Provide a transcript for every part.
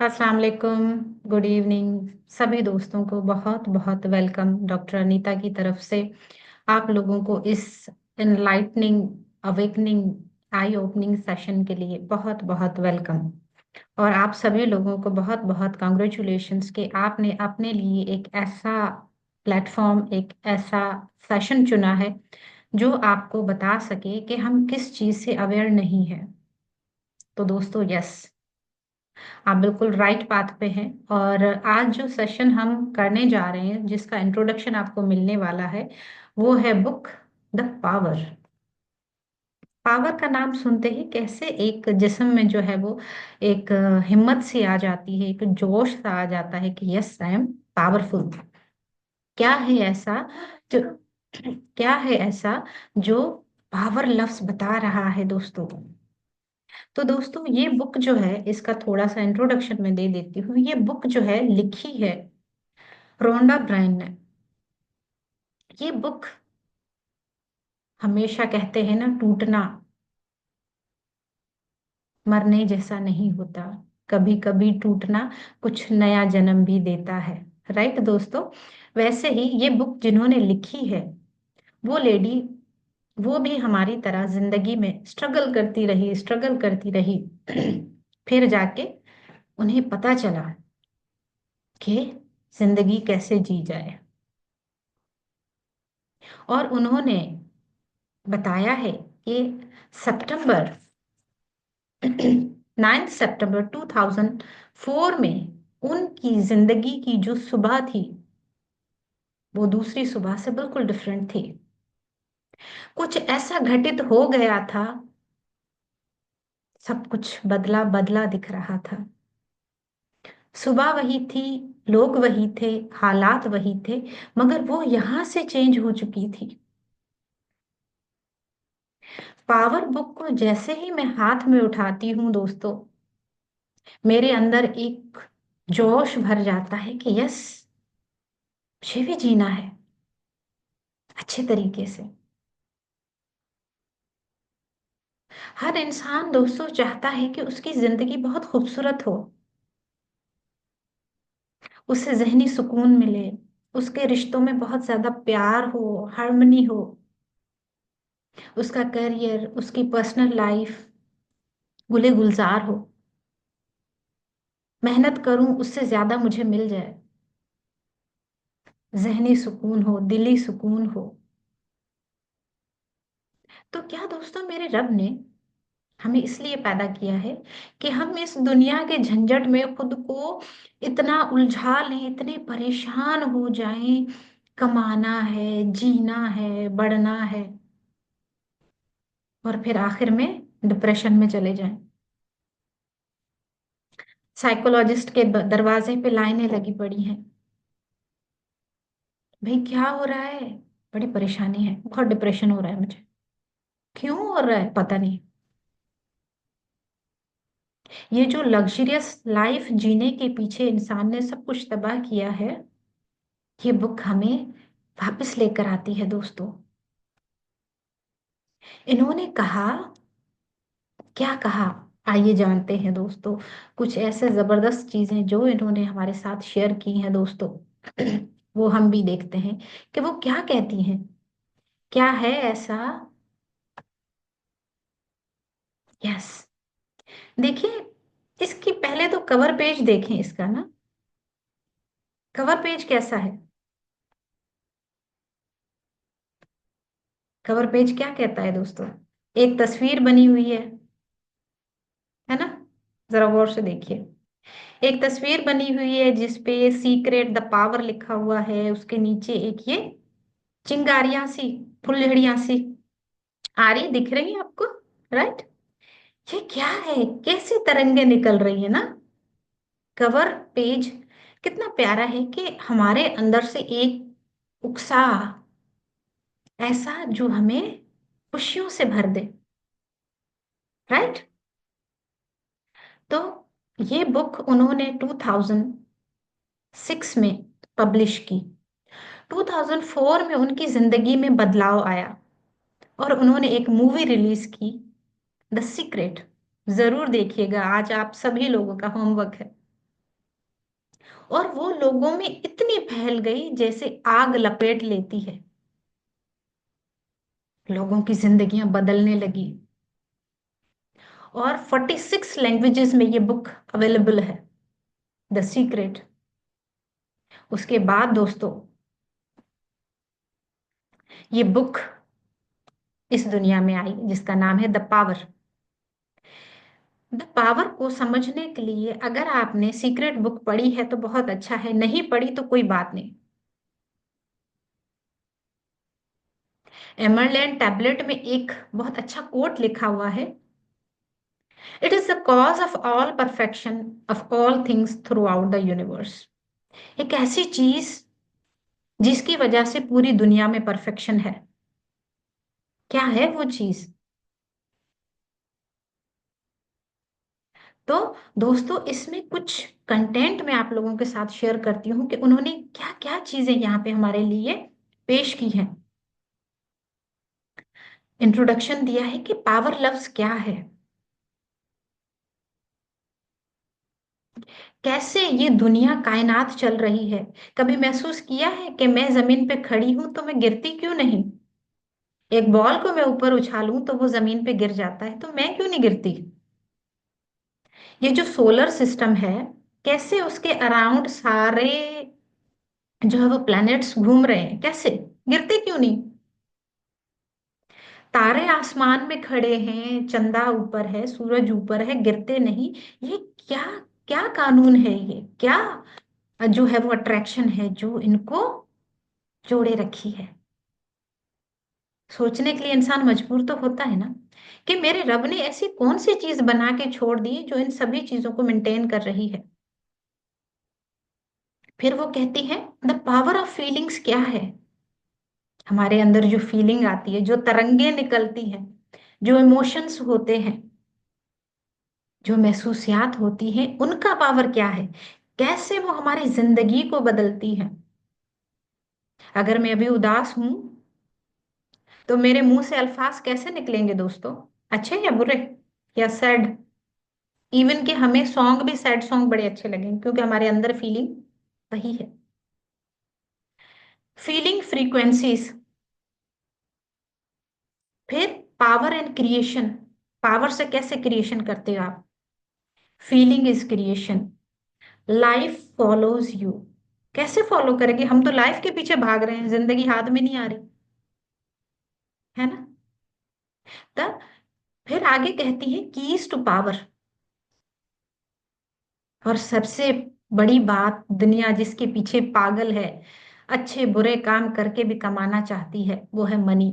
अस्सलाम वालेकुम। Good evening. सभी दोस्तों को बहुत बहुत वेलकम डॉक्टर अनीता की तरफ से। आप लोगों को इस एनलाइटनिंग अवेकनिंग आई ओपनिंग सेशन के लिए बहुत बहुत वेलकम। और आप सभी लोगों को बहुत बहुत कॉन्ग्रेचुलेशंस कि आपने अपने लिए एक ऐसा प्लेटफॉर्म, एक ऐसा सेशन चुना है जो आपको बता सके कि हम किस चीज़ से अवेयर नहीं है। तो दोस्तों, यस, आप बिल्कुल राइट पाथ पे हैं। और आज जो सेशन हम करने जा रहे हैं, जिसका इंट्रोडक्शन आपको मिलने वाला है, वो है बुक द पावर। पावर का नाम सुनते ही कैसे एक जिस्म में जो है वो एक हिम्मत सी आ जाती है, एक जोश सा आ जाता है कि यस, आई एम पावरफुल। क्या है ऐसा जो क्या है ऐसा जो पावर लफ्ज बता रहा है दोस्तों? तो दोस्तों, ये बुक जो है, इसका थोड़ा सा इंट्रोडक्शन मैं दे देती हूँ। ये बुक जो है लिखी है रोंडा ब्रायन ने। ये बुक, हमेशा कहते हैं ना, टूटना मरने जैसा नहीं होता। कभी कभी टूटना कुछ नया जन्म भी देता है। राइट दोस्तों? वैसे ही ये बुक जिन्होंने लिखी है, वो लेडी, वो भी हमारी तरह जिंदगी में स्ट्रगल करती रही, स्ट्रगल करती रही। फिर जाके उन्हें पता चला कि जिंदगी कैसे जी जाए। और उन्होंने बताया है कि सितंबर 9 सितंबर 2004 में उनकी जिंदगी की जो सुबह थी, वो दूसरी सुबह से बिल्कुल डिफरेंट थी। कुछ ऐसा घटित हो गया था, सब कुछ बदला बदला दिख रहा था। सुबह वही थी, लोग वही थे, हालात वही थे, मगर वो यहां से चेंज हो चुकी थी। पावर बुक को जैसे ही मैं हाथ में उठाती हूँ दोस्तों, मेरे अंदर एक जोश भर जाता है कि यस, मुझे भी जीना है अच्छे तरीके से। हर इंसान दोस्तों चाहता है कि उसकी जिंदगी बहुत खूबसूरत हो, उसे जहनी सुकून मिले, उसके रिश्तों में बहुत ज्यादा प्यार हो, हार्मनी हो, उसका करियर, उसकी पर्सनल लाइफ गुले गुलजार हो। मेहनत करूं, उससे ज्यादा मुझे मिल जाए, जहनी सुकून हो, दिली सुकून हो। तो क्या दोस्तों, मेरे रब ने हमें इसलिए पैदा किया है कि हम इस दुनिया के झंझट में खुद को इतना उलझा लें, इतने परेशान हो जाएं, कमाना है, जीना है, बढ़ना है, और फिर आखिर में डिप्रेशन में चले जाएं। साइकोलॉजिस्ट के दरवाजे पे लाइनें लगी पड़ी हैं। भाई क्या हो रहा है? बड़ी परेशानी है, बहुत डिप्रेशन हो रहा है मुझे। क्यों हो रहा है पता नहीं। ये जो लग्जरियस लाइफ जीने के पीछे इंसान ने सब कुछ तबाह किया है, ये बुक हमें वापस लेकर आती है दोस्तों। इन्होंने कहा, क्या कहा, आइए जानते हैं दोस्तों। कुछ ऐसे जबरदस्त चीजें जो इन्होंने हमारे साथ शेयर की हैं दोस्तों, वो हम भी देखते हैं कि वो क्या कहती हैं। क्या है ऐसा? यस, देखिए, इसकी पहले तो कवर पेज देखें इसका ना। कवर पेज कैसा है? कवर पेज क्या कहता है दोस्तों? एक तस्वीर बनी हुई है ना? जरा गौर से देखिए। एक तस्वीर बनी हुई है जिसपे सीक्रेट द पावर लिखा हुआ है, उसके नीचे एक ये चिंगारियां सी, फुलझड़ियां सी आ रही, दिख रही है आपको? राइट? ये क्या है, कैसी तरंगे निकल रही है ना? कवर पेज कितना प्यारा है कि हमारे अंदर से एक उत्साह ऐसा जो हमें खुशियों से भर दे। राइट? तो ये बुक उन्होंने 2006 में पब्लिश की। 2004 में उनकी जिंदगी में बदलाव आया और उन्होंने एक मूवी रिलीज की, द सीक्रेट। जरूर देखिएगा, आज आप सभी लोगों का होमवर्क है। और वो लोगों में इतनी फैल गई जैसे आग लपेट लेती है। लोगों की जिंदगियां बदलने लगी। और 46 लैंग्वेजेस में ये बुक अवेलेबल है, द सीक्रेट। उसके बाद दोस्तों, ये बुक इस दुनिया में आई जिसका नाम है द पावर। द पावर को समझने के लिए अगर आपने सीक्रेट बुक पढ़ी है तो बहुत अच्छा है, नहीं पढ़ी तो कोई बात नहीं। एमरलैंड टैबलेट में एक बहुत अच्छा कोट लिखा हुआ है, it is the cause of all perfection of all things through out the universe. एक ऐसी चीज जिसकी वजह से पूरी दुनिया में परफेक्शन है। क्या है वो चीज? तो दोस्तों, इसमें कुछ कंटेंट मैं आप लोगों के साथ शेयर करती हूँ कि उन्होंने क्या क्या चीजें यहाँ पे हमारे लिए पेश की हैं। इंट्रोडक्शन दिया है कि पावर लव्स क्या है, कैसे ये दुनिया कायनात चल रही है। कभी महसूस किया है कि मैं जमीन पे खड़ी हूं तो मैं गिरती क्यों नहीं? एक बॉल को मैं ऊपर उछालूं तो वो जमीन पे गिर जाता है, तो मैं क्यों नहीं गिरती? ये जो सोलर सिस्टम है, कैसे उसके अराउंड सारे जो है वो प्लैनेट्स घूम रहे हैं, कैसे गिरते क्यों नहीं? तारे आसमान में खड़े हैं, चंदा ऊपर है, सूरज ऊपर है, गिरते नहीं। ये क्या, क्या कानून है ये? क्या जो है वो अट्रैक्शन है जो इनको जोड़े रखी है? सोचने के लिए इंसान मजबूर तो होता है ना, कि मेरे रब ने ऐसी कौन सी चीज बना के छोड़ दी जो इन सभी चीजों को मेंटेन कर रही है। फिर वो कहती है द पावर ऑफ फीलिंग्स क्या है। हमारे अंदर जो फीलिंग आती है, जो तरंगे निकलती हैं, जो इमोशंस होते हैं, जो महसूसियात होती हैं, उनका पावर क्या है? कैसे वो हमारी जिंदगी को बदलती है? अगर मैं अभी उदास हूं तो मेरे मुंह से अल्फाज कैसे निकलेंगे दोस्तों? अच्छे या बुरे, या सैड? इवन कि हमें सॉन्ग भी, सैड सॉन्ग बड़े अच्छे लगेंगे क्योंकि हमारे अंदर फीलिंग वही है। Feeling frequencies. फिर पावर एंड क्रिएशन। पावर से कैसे क्रिएशन करते हो आप? Feeling is creation. Life follows you. कैसे फॉलो करेंगे? हम तो लाइफ के पीछे भाग रहे हैं, जिंदगी हाथ में नहीं आ रही, है ना? तब फिर आगे कहती है कीज टू पावर। और सबसे बड़ी बात, दुनिया जिसके पीछे पागल है, अच्छे बुरे काम करके भी कमाना चाहती है, वो है मनी।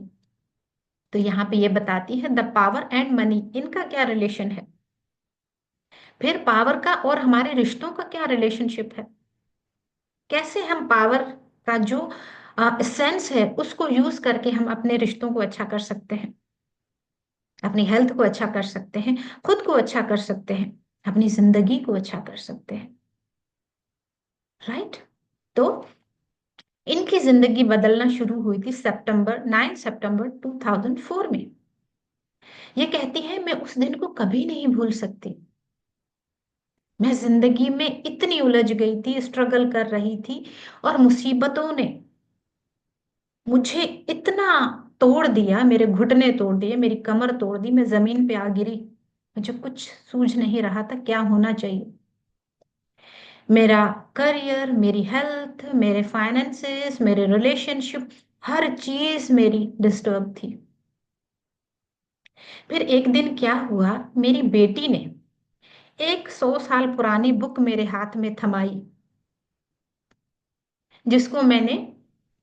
तो यहाँ पे ये बताती है द पावर एंड मनी, इनका क्या रिलेशन है। फिर पावर का और हमारे रिश्तों का क्या रिलेशनशिप है। कैसे हम पावर का जो सेंस है उसको यूज करके हम अपने रिश्तों को अच्छा कर सकते हैं, अपनी हेल्थ को अच्छा कर सकते हैं, खुद को अच्छा कर सकते हैं, अपनी जिंदगी को अच्छा कर सकते हैं। राइट? तो इनकी जिंदगी बदलना शुरू हुई थी सितंबर 9 सितंबर 2004 में। ये कहती है मैं उस दिन को कभी नहीं भूल सकती। मैं जिंदगी में इतनी उलझ गई थी, स्ट्रगल कर रही थी, और मुसीबतों ने मुझे इतना तोड़ दिया, मेरे घुटने तोड़ दिए, मेरी कमर तोड़ दी, मैं जमीन पे आ गिरी। मुझे कुछ सूझ नहीं रहा था क्या होना चाहिए। मेरा करियर, मेरी हेल्थ, मेरे फाइनेंसेस, मेरे रिलेशनशिप, हर चीज मेरी डिस्टर्ब थी। फिर एक दिन क्या हुआ, मेरी बेटी ने एक 100 साल पुरानी बुक मेरे हाथ में थमाई, जिसको मैंने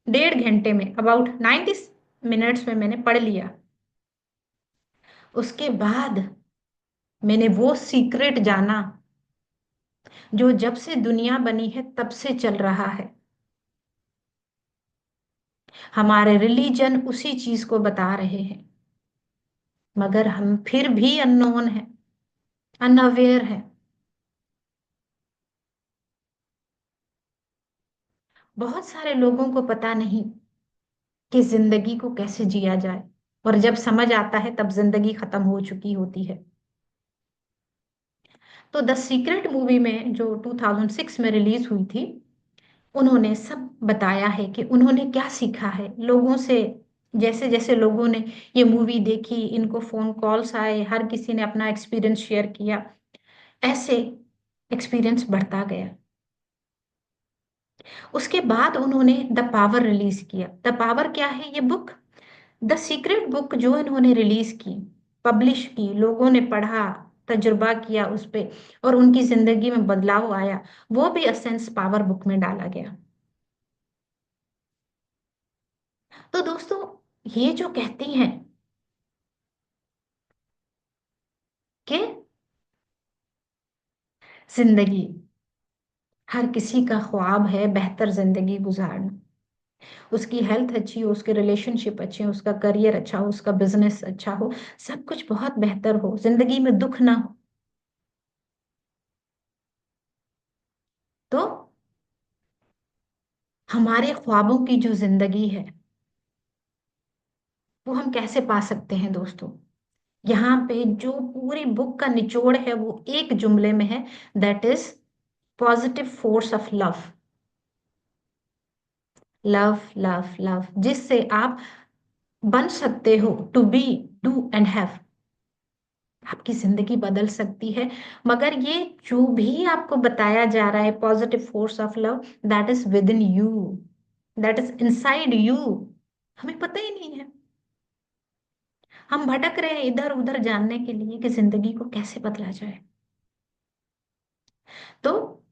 1.5 घंटे में, अबाउट 90 मिनट्स में मैंने पढ़ लिया। उसके बाद मैंने वो सीक्रेट जाना जो जब से दुनिया बनी है तब से चल रहा है। हमारे रिलीजन उसी चीज को बता रहे हैं, मगर हम फिर भी अननोन है, अनअवेयर है। बहुत सारे लोगों को पता नहीं कि जिंदगी को कैसे जिया जाए, और जब समझ आता है तब जिंदगी खत्म हो चुकी होती है। तो द सीक्रेट मूवी में जो 2006 में रिलीज हुई थी, उन्होंने सब बताया है कि उन्होंने क्या सीखा है लोगों से। जैसे जैसे लोगों ने ये मूवी देखी, इनको फोन कॉल्स आए, हर किसी ने अपना एक्सपीरियंस शेयर किया, ऐसे एक्सपीरियंस बढ़ता गया। उसके बाद उन्होंने द पावर रिलीज किया। द पावर क्या है? ये बुक, द सीक्रेट बुक जो इन्होंने रिलीज की, पब्लिश की, लोगों ने पढ़ा, तजुर्बा किया उस पे, और उनकी जिंदगी में बदलाव आया, वो भी एसेंस पावर बुक में डाला गया। तो दोस्तों, ये जो कहती हैं कि जिंदगी, हर किसी का ख्वाब है बेहतर जिंदगी गुजारना, उसकी हेल्थ अच्छी हो, उसके रिलेशनशिप अच्छे हो, उसका करियर अच्छा हो, उसका बिजनेस अच्छा हो, सब कुछ बहुत बेहतर हो, जिंदगी में दुख ना हो। तो हमारे ख्वाबों की जो जिंदगी है, वो हम कैसे पा सकते हैं दोस्तों? यहाँ पे जो पूरी बुक का निचोड़ है वो एक जुमले में है, that is positive force of love. Love love love, जिससे आप बन सकते हो to be, do and have. आपकी जिंदगी बदल सकती है। मगर ये जो भी आपको बताया जा रहा है, positive force of love, that is with in you, that is inside you. हमें पता ही नहीं है, हम भटक रहे हैं इधर उधर जानने के लिए कि जिंदगी को कैसे बदला जाए। तो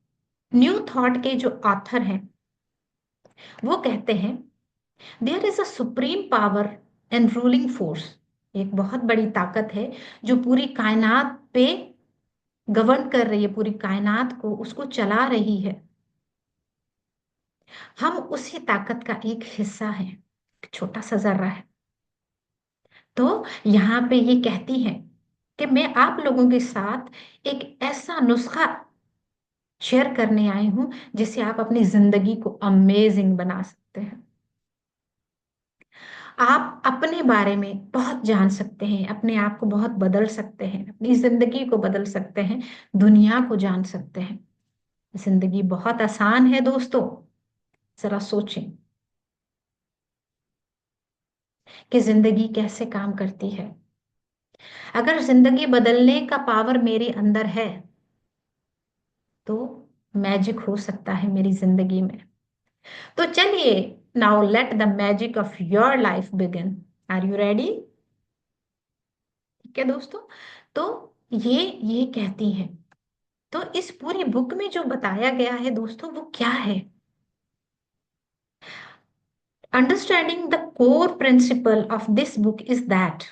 न्यू थॉट के जो ऑथर हैं, वो कहते हैं there is a supreme power and ruling force. एक बहुत बड़ी ताकत है जो पूरी कायनात पे गवर्न कर रही है, पूरी कायनात को उसको चला रही है। हम उसी ताकत का एक हिस्सा है, एक छोटा सा जर्रा है। तो यहाँ पे ये कहती है कि मैं आप लोगों के साथ एक ऐसा नुस्खा शेयर करने आई हूं जिससे आप अपनी जिंदगी को अमेजिंग बना सकते हैं। आप अपने बारे में बहुत जान सकते हैं, अपने आप को बहुत बदल सकते हैं, अपनी जिंदगी को बदल सकते हैं, दुनिया को जान सकते हैं। जिंदगी बहुत आसान है दोस्तों। जरा सोचें कि जिंदगी कैसे काम करती है। अगर जिंदगी बदलने का पावर मेरे अंदर है, तो मैजिक हो सकता है मेरी जिंदगी में। तो चलिए, now let the magic of your life begin. Are you ready? ठीक है दोस्तों। तो ये कहती है, तो इस पूरी बुक में जो बताया गया है दोस्तों, वो क्या है? Understanding the core principle of this book is that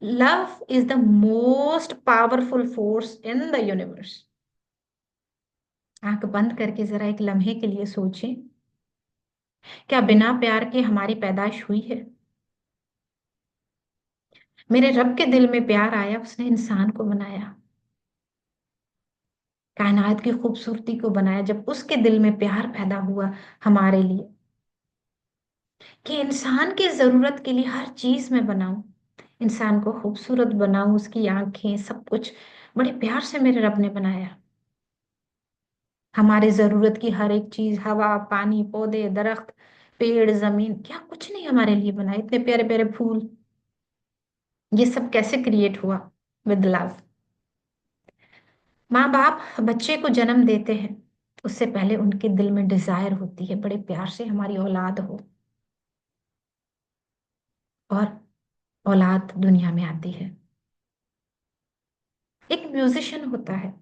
love is the most powerful force in the universe. आंख बंद करके जरा एक लम्हे के लिए सोचें, क्या बिना प्यार के हमारी पैदाइश हुई है? मेरे रब के दिल में प्यार आया, उसने इंसान को बनाया, कायनात की खूबसूरती को बनाया, जब उसके दिल में प्यार पैदा हुआ हमारे लिए, कि इंसान की जरूरत के लिए हर चीज में बनाऊं, इंसान को खूबसूरत बनाऊं, उसकी आंखें, सब कुछ बड़े प्यार से मेरे रब ने बनाया। हमारे जरूरत की हर एक चीज, हवा, पानी, पौधे, दरख्त, पेड़, जमीन, क्या कुछ नहीं हमारे लिए बनाया, इतने प्यारे प्यारे फूल, ये सब कैसे क्रिएट हुआ? With love. माँ बाप बच्चे को जन्म देते हैं, उससे पहले उनके दिल में डिजायर होती है बड़े प्यार से हमारी औलाद हो, और औलाद दुनिया में आती है। एक म्यूजिशियन होता है,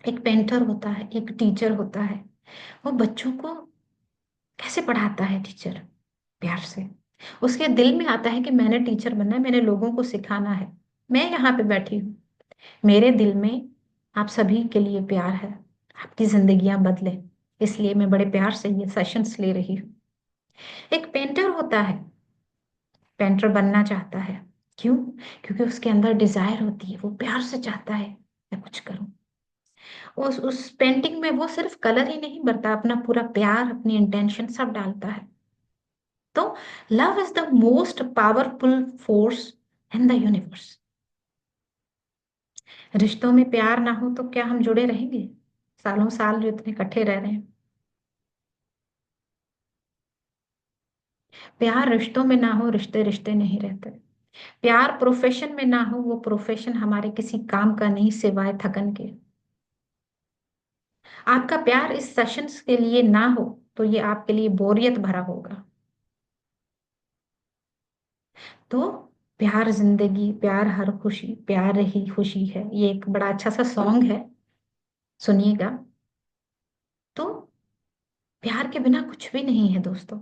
एक पेंटर होता है, एक टीचर होता है। वो बच्चों को कैसे पढ़ाता है? टीचर प्यार से। उसके दिल में आता है कि मैंने टीचर बनना है, मैंने लोगों को सिखाना है। मैं यहाँ पे बैठी हूँ, मेरे दिल में आप सभी के लिए प्यार है, आपकी जिंदगियां बदले, इसलिए मैं बड़े प्यार से ये सेशंस ले रही हूँ। एक पेंटर होता है, पेंटर बनना चाहता है। क्यों? क्योंकि उसके अंदर डिजायर होती है, वो प्यार से चाहता है मैं कुछ करूं। उस पेंटिंग में वो सिर्फ कलर ही नहीं भरता, अपना पूरा प्यार, अपनी इंटेंशन सब डालता है। तो love is the most powerful force in the universe. रिश्तों में प्यार ना हो तो क्या हम जुड़े रहेंगे सालों साल जो इतने इकट्ठे रह रहे हैं? प्यार रिश्तों में ना हो, रिश्ते रिश्ते नहीं रहते। प्यार प्रोफेशन में ना हो, वो प्रोफेशन हमारे किसी काम का नहीं सिवाय थकन के। आपका प्यार इस सेशंस के लिए ना हो तो ये आपके लिए बोरियत भरा होगा। तो प्यार जिंदगी, प्यार हर खुशी, प्यार ही खुशी है, ये एक बड़ा अच्छा सा सॉन्ग है, सुनिएगा। तो प्यार के बिना कुछ भी नहीं है दोस्तों।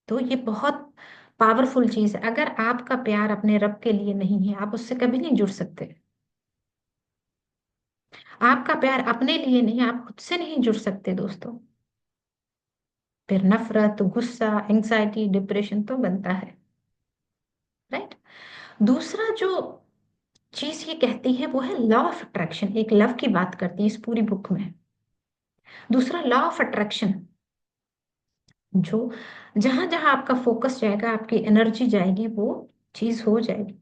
तो ये बहुत पावरफुल चीज है। अगर आपका प्यार अपने रब के लिए नहीं है, आप उससे कभी नहीं जुड़ सकते। आपका प्यार अपने लिए नहीं, आप खुद से नहीं जुड़ सकते दोस्तों। फिर नफरत, गुस्सा, एंग्जाइटी, डिप्रेशन तो बनता है। राइट। दूसरा जो चीज ये कहती है वो है लॉ ऑफ अट्रैक्शन, एक लव की बात करती है इस पूरी बुक में। दूसरा लॉ ऑफ अट्रैक्शन, जो जहां जहां आपका फोकस जाएगा, आपकी एनर्जी जाएगी, वो चीज हो जाएगी।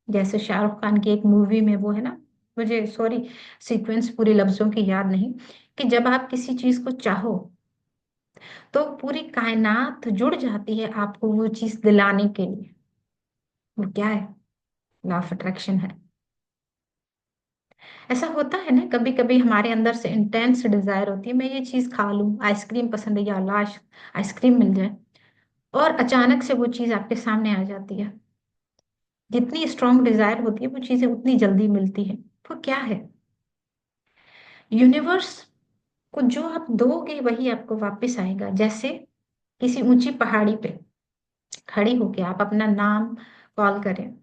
जैसे शाहरुख खान की एक मूवी में वो है ना, मुझे सॉरी सीक्वेंस पूरे लफ्जों की याद नहीं, कि जब आप किसी चीज को चाहो तो पूरी कायनात जुड़ जाती है आपको वो चीज दिलाने के लिए। वो क्या है? लॉ ऑफ अट्रैक्शन है। ऐसा होता है ना, कभी कभी हमारे अंदर से इंटेंस डिजायर होती है, मैं ये चीज खा लूं, आइसक्रीम पसंद है या लाश आइसक्रीम मिल जाए, और अचानक से वो चीज आपके सामने आ जाती है। जितनी स्ट्रांग डिजायर होती है वो चीजें उतनी जल्दी मिलती है। वो क्या है? यूनिवर्स को जो आप दोगे वही आपको वापस आएगा। जैसे किसी ऊंची पहाड़ी पे खड़ी होके आप अपना नाम कॉल करें,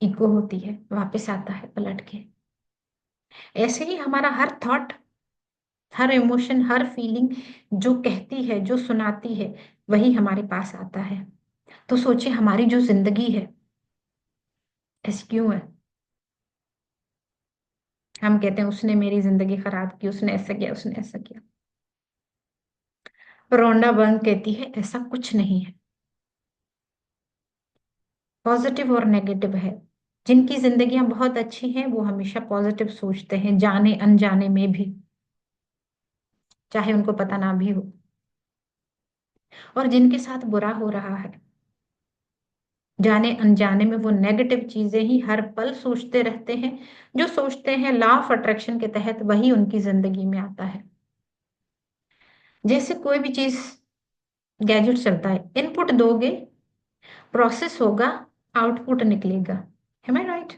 इको होती है, वापस आता है पलट के। ऐसे ही हमारा हर थॉट, हर इमोशन, हर फीलिंग जो कहती है, जो सुनाती है, वही हमारे पास आता है। तो सोचिए हमारी जो जिंदगी है ऐसी क्यों है? हम कहते हैं उसने मेरी जिंदगी खराब की, उसने ऐसा किया, उसने ऐसा किया। रोंडा बर्न कहती है ऐसा कुछ नहीं है। पॉजिटिव और नेगेटिव है। जिनकी जिंदगियां बहुत अच्छी हैं वो हमेशा पॉजिटिव सोचते हैं, जाने अनजाने में भी, चाहे उनको पता ना भी हो। और जिनके साथ बुरा हो रहा है, जाने अनजाने में वो नेगेटिव चीजें ही हर पल सोचते रहते हैं। जो सोचते हैं लॉ ऑफ अट्रैक्शन के तहत वही उनकी जिंदगी में आता है। जैसे कोई भी चीज, गैजेट चलता है, इनपुट दोगे, प्रोसेस होगा, आउटपुट निकलेगा। है मैं राइट?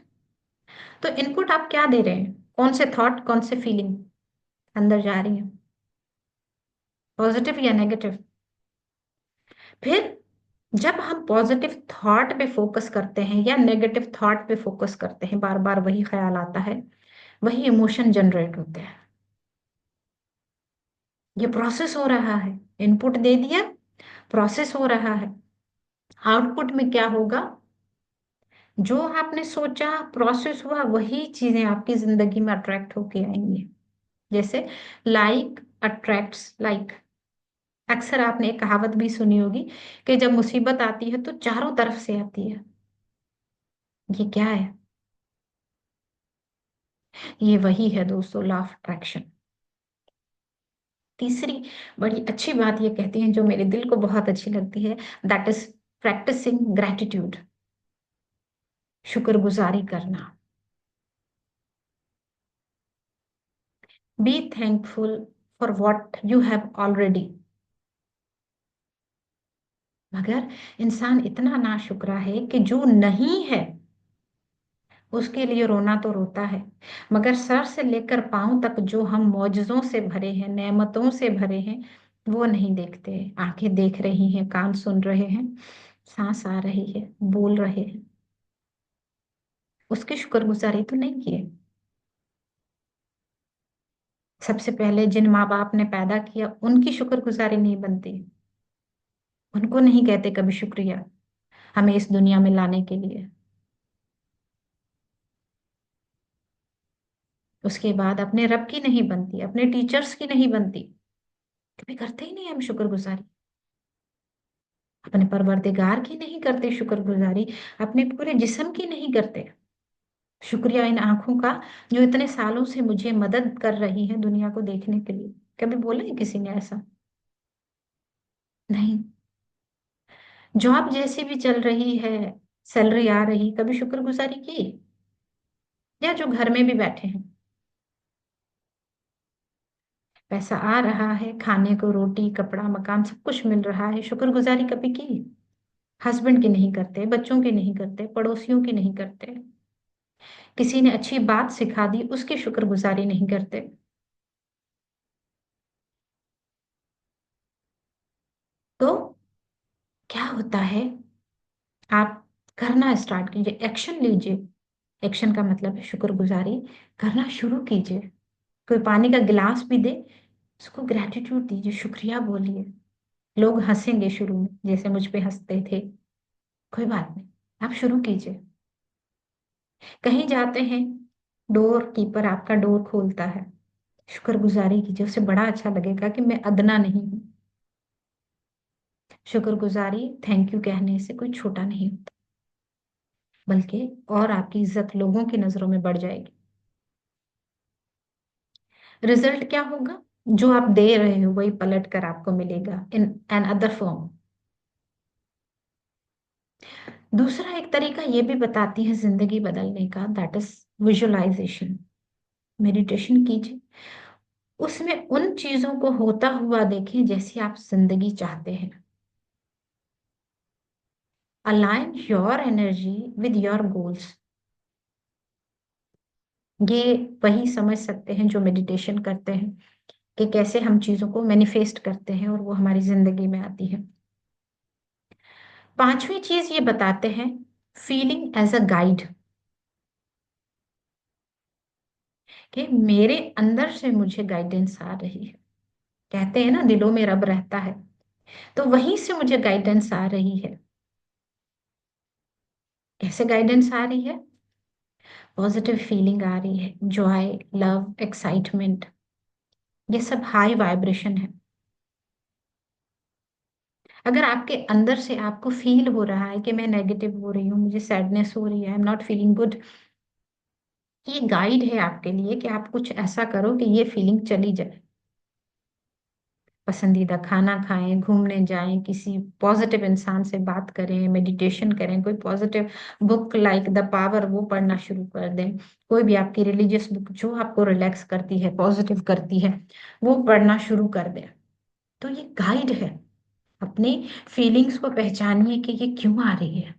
तो इनपुट आप क्या दे रहे हैं? कौन से थॉट, कौन से फीलिंग अंदर जा रही है, पॉजिटिव या नेगेटिव? फिर जब हम पॉजिटिव थॉट पे फोकस करते हैं या नेगेटिव थॉट पे फोकस करते हैं, बार बार वही ख्याल आता है, वही इमोशन जनरेट होते हैं। ये प्रोसेस हो रहा है, इनपुट दे दिया, प्रोसेस हो रहा है। आउटपुट में क्या होगा? जो आपने सोचा, प्रोसेस हुआ, वही चीजें आपकी जिंदगी में अट्रैक्ट होके आएंगी। जैसे लाइक अट्रैक्ट्स लाइक। अक्सर आपने एक कहावत भी सुनी होगी कि जब मुसीबत आती है तो चारों तरफ से आती है। ये क्या है? ये वही है दोस्तों, लॉ ऑफ अट्रैक्शन। तीसरी बड़ी अच्छी बात ये कहती हैं जो मेरे दिल को बहुत अच्छी लगती है, दैट इज प्रैक्टिसिंग ग्रेटिट्यूड, शुक्रगुजारी करना। Be thankful for what you have already. मगर इंसान इतना नाशुक्रा है कि जो नहीं है उसके लिए रोना तो रोता है, मगर सर से लेकर पांव तक जो हम मौजजों से भरे हैं, नेमतों से भरे हैं, वो नहीं देखते। आंखें देख रही हैं, कान सुन रहे हैं, सांस आ रही है, बोल रहे हैं, उसकी शुक्रगुजारी तो नहीं किए। सबसे पहले जिन माँ बाप ने पैदा किया उनकी शुक्रगुजारी नहीं बनती, उनको नहीं कहते कभी शुक्रिया हमें इस दुनिया में लाने के लिए। उसके बाद अपने रब की नहीं बनती, अपने टीचर्स की नहीं बनती, कभी करते ही नहीं हम शुक्रगुजारी। अपने परवरदिगार की नहीं करते शुक्रगुजारी, अपने पूरे जिस्म की नहीं करते। शुक्रिया इन आंखों का जो इतने सालों से मुझे मदद कर रही है दुनिया को देखने के लिए। कभी बोला है किसी ने ऐसा? नहीं। जॉब जैसी भी चल रही है, सैलरी आ रही, कभी शुक्रगुजारी की? या जो घर में भी बैठे हैं, पैसा आ रहा है, खाने को रोटी कपड़ा मकान सब कुछ मिल रहा है, शुक्रगुजारी कभी की? हस्बैंड की नहीं करते, बच्चों की नहीं करते, पड़ोसियों की नहीं करते, किसी ने अच्छी बात सिखा दी उसकी शुक्रगुजारी नहीं करते। तो क्या होता है, आप करना स्टार्ट कीजिए, एक्शन लीजिए। एक्शन का मतलब है शुक्रगुजारी करना शुरू कीजिए। कोई पानी का गिलास भी दे, उसको ग्रेटिट्यूड दीजिए, शुक्रिया बोलिए। लोग हंसेंगे शुरू में, जैसे मुझ पे हंसते थे, कोई बात नहीं, आप शुरू कीजिए। कहीं जाते हैं, डोर कीपर आपका डोर खोलता है, शुक्रगुजारी कीजिए, उसे बड़ा अच्छा लगेगा कि मैं अदना नहीं हूँ। शुक्रगुजारी थैंक यू कहने से कोई छोटा नहीं होता, बल्कि और आपकी इज्जत लोगों की नजरों में बढ़ जाएगी। रिजल्ट क्या होगा? जो आप दे रहे हो वही पलट कर आपको मिलेगा इन एन अदर फॉर्म। दूसरा एक तरीका ये भी बताती है जिंदगी बदलने का, दैट इज विजुअलाइजेशन। मेडिटेशन कीजिए, उसमें उन चीजों को होता हुआ देखें जैसी आप जिंदगी चाहते हैं। Align your energy with your goals. ये वही समझ सकते हैं जो मेडिटेशन करते हैं कि कैसे हम चीजों को मैनिफेस्ट करते हैं और वो हमारी जिंदगी में आती है। पांचवी चीज ये बताते हैं, फीलिंग एज अ गाइड, कि मेरे अंदर से मुझे गाइडेंस आ रही है। कहते हैं ना दिलों में रब रहता है, तो वहीं से मुझे गाइडेंस आ रही है। कैसे गाइडेंस आ रही है? पॉजिटिव फीलिंग आ रही है, जॉय लव एक्साइटमेंट, ये सब हाई वाइब्रेशन है। अगर आपके अंदर से आपको फील हो रहा है कि मैं नेगेटिव हो रही हूँ, मुझे सैडनेस हो रही है, I am not feeling good, ये गाइड है आपके लिए कि आप कुछ ऐसा करो कि ये फीलिंग चली जाए। पसंदीदा खाना खाएं, घूमने जाएं, किसी पॉजिटिव इंसान से बात करें, मेडिटेशन करें, कोई positive book like the power वो पढ़ना शुरू कर दें। कोई भी आपकी रिलीजियस बुक जो आपको रिलैक्स करती है, पॉजिटिव करती है, वो पढ़ना शुरू कर दें। तो ये गाइड है। अपनी फीलिंग्स को पहचानिए कि ये क्यों आ रही है।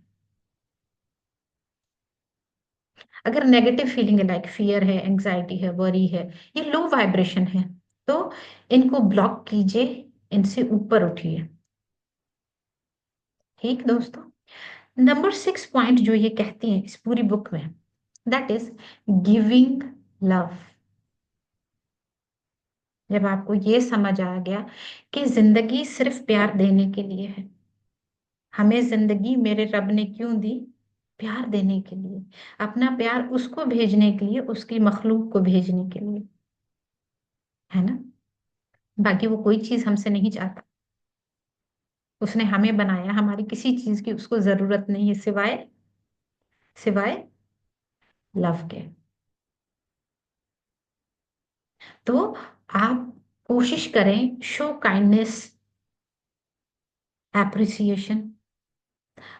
अगर नेगेटिव फीलिंग है लाइक फियर है, एंजाइटी है, वरी है, ये लो वाइब्रेशन है, तो इनको ब्लॉक कीजिए, इनसे ऊपर उठिए। ठीक दोस्तों, नंबर 6 पॉइंट जो ये कहती हैं इस पूरी बुक में, दैट इज गिविंग लव। जब आपको ये समझ आ गया कि जिंदगी सिर्फ प्यार देने के लिए है, हमें जिंदगी मेरे रब ने क्यों दी? प्यार देने के लिए, अपना प्यार उसको भेजने के लिए, उसकी मखलूक को भेजने के लिए, है ना? बाकी वो कोई चीज हमसे नहीं चाहता। उसने हमें बनाया, हमारी किसी चीज की उसको जरूरत नहीं है सिवाय सिवाय लव के। तो आप कोशिश करें, शो काइंडनेस, एप्रिसिएशन।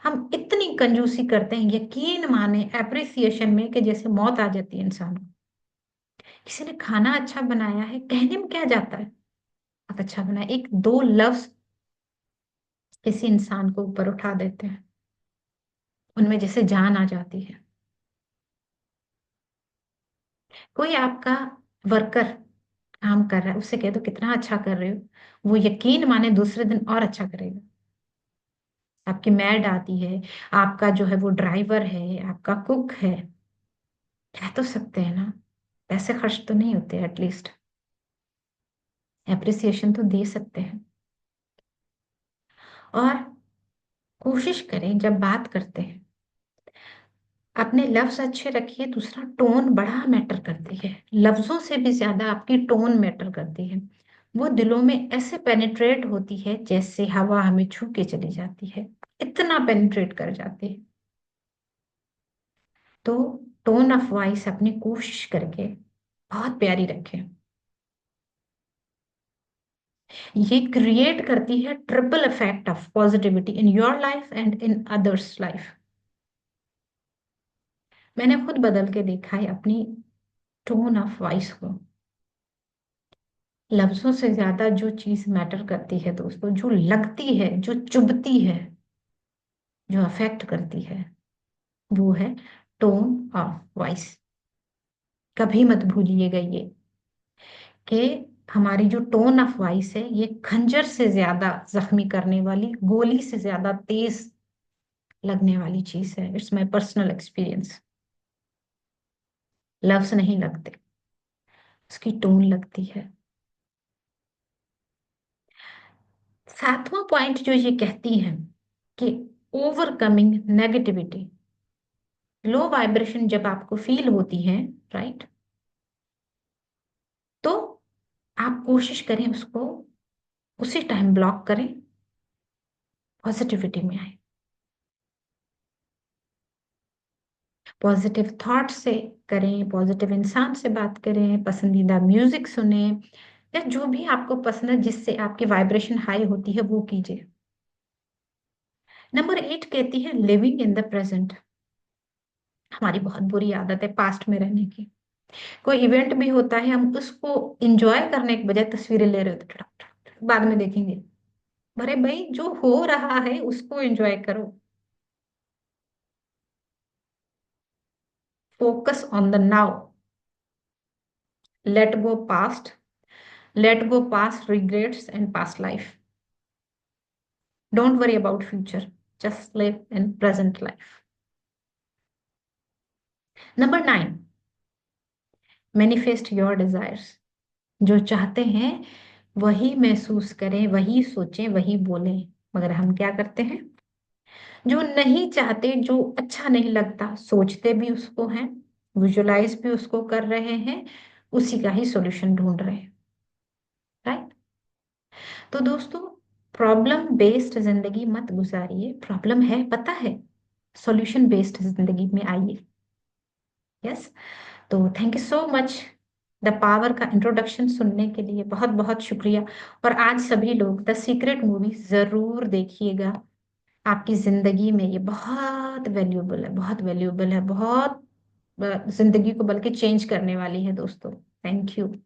हम इतनी कंजूसी करते हैं, यकीन माने एप्रिसिएशन में, कि जैसे मौत आ जाती है इंसान को। किसी ने खाना अच्छा बनाया है, कहने में क्या जाता है, बहुत अच्छा बना, एक दो लफ्ज किसी इंसान को ऊपर उठा देते हैं, उनमें जैसे जान आ जाती है। कोई आपका वर्कर काम कर रहा है, उससे कह दो कितना अच्छा कर रहे हो, वो यकीन माने दूसरे दिन और अच्छा करेगा। आपकी मैड आती है, आपका जो है वो ड्राइवर है, आपका कुक है, कह तो सकते हैं ना, पैसे खर्च तो नहीं होते, एटलीस्ट एप्रिसिएशन तो दे सकते हैं। और कोशिश करें जब बात करते हैं, अपने लफ्ज अच्छे रखिए। दूसरा, टोन बड़ा मैटर करती है, लफ्जों से भी ज्यादा आपकी टोन मैटर करती है। वो दिलों में ऐसे पेनिट्रेट होती है जैसे हवा हमें छू के चली जाती है, इतना पेनिट्रेट कर जाती है। तो टोन ऑफ वॉइस अपनी कोशिश करके बहुत प्यारी रखें। ये क्रिएट करती है triple effect of positivity in your life and in others life. मैंने खुद बदल के देखा है अपनी टोन ऑफ वॉइस को। लफ्जों से ज्यादा जो चीज मैटर करती है दोस्तों, जो लगती है, जो चुभती है, जो अफेक्ट करती है, वो है टोन ऑफ वॉइस। कभी मत भूलिएगा ये कि हमारी जो टोन ऑफ वॉइस है ये खंजर से ज्यादा जख्मी करने वाली, गोली से ज्यादा तेज लगने वाली चीज है। It's my personal experience. लफ्ज नहीं लगते, उसकी टोन लगती है। सातवां पॉइंट जो ये कहती है कि ओवरकमिंग नेगेटिविटी, लो वाइब्रेशन जब आपको फील होती है, राइट, तो आप कोशिश करें उसको उसी टाइम ब्लॉक करें, पॉजिटिविटी में आए। पॉजिटिव थॉट से करें, पॉजिटिव इंसान से बात करें, पसंदीदा म्यूजिक सुने, या जो भी आपको पसंद है जिससे आपकी वाइब्रेशन हाई होती है वो कीजिए। नंबर 8 कहती है लिविंग इन द प्रेजेंट। हमारी बहुत बुरी आदत है पास्ट में रहने की। कोई इवेंट भी होता है, हम उसको एंजॉय करने के बजाय तस्वीरें ले रहे होते हैं, बाद में देखेंगे। अरे भाई, जो हो रहा है उसको एंजॉय करो। Focus on the now. Let go past, let go past regrets and past life. Don't worry about future, just live in present life. Number 9, manifest your desires. जो चाहते हैं वही महसूस करें, वही सोचें, वही बोलें। मगर हम क्या करते हैं, जो नहीं चाहते, जो अच्छा नहीं लगता, सोचते भी उसको हैं, विजुलाइज भी उसको कर रहे हैं, उसी का ही सॉल्यूशन ढूंढ रहे हैं, राइट। तो दोस्तों, प्रॉब्लम बेस्ड जिंदगी मत गुजारिए। प्रॉब्लम है पता है, सॉल्यूशन बेस्ड जिंदगी में आइए। यस। तो thank you so much. The power का इंट्रोडक्शन सुनने के लिए बहुत बहुत शुक्रिया। और आज सभी लोग द सीक्रेट मूवी जरूर देखिएगा। आपकी जिंदगी में ये बहुत वैल्यूबल है, बहुत वैल्यूबल है, बहुत जिंदगी को बल्कि चेंज करने वाली है दोस्तों। Thank you.